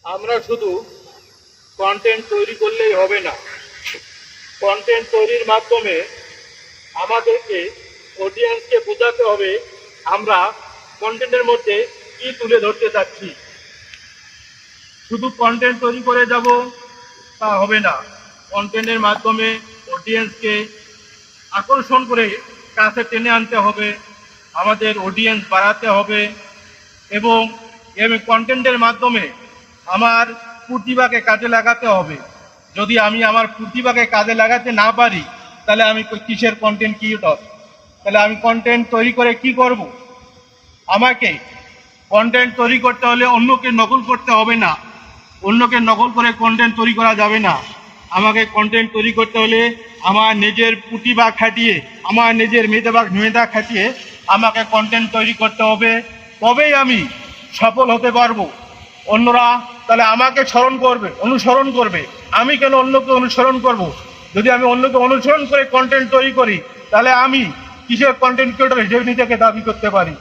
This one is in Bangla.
আমরা শুধু কন্টেন্ট তৈরি করলেই হবে না, কন্টেন্ট তৈরির মাধ্যমে আমাদেরকে অডিয়েন্সকে বোঝাতে হবে আমরা কন্টেন্টের মধ্যে কি তুলে ধরতে চাচ্ছি। শুধু কন্টেন্ট তৈরি করে যাব তা হবে না, কন্টেন্টের মাধ্যমে অডিয়েন্সকে আকর্ষণ করে কাছে টেনে আনতে হবে, আমাদের অডিয়েন্স বাড়াতে হবে এবং কন্টেন্টের মাধ্যমে আমার প্রতিভাকে কাজে লাগাতে হবে। যদি আমি আমার প্রতিভাকে কাজে লাগাতে না পারি তাহলে আমি কিসের কন্টেন্ট ক্রিয়েটর, তাহলে আমি কন্টেন্ট তৈরি করে কি করব? আমাকে কন্টেন্ট তৈরি করতে হলে অন্যকে নকল করতে হবে না, অন্যকে নকল করে কন্টেন্ট তৈরি করা যাবে না। আমাকে কন্টেন্ট তৈরি করতে হলে আমার নিজের প্রতিভা খাটিয়ে, আমার নিজের মেধা খাটিয়ে আমাকে কন্টেন্ট তৈরি করতে হবে, তবেই আমি সফল হতে পারবো। অন্যরা তাহলে আমাকে অনুসরণ করবে। আমি কেন অন্যকে অনুসরণ করব? যদি আমি অন্যকে অনুসরণ করে কন্টেন্ট তৈরি করি তাহলে আমি কিসের কন্টেন্ট ক্রিয়েটর হিসেবে নিজেকে দাবি করতে পারি?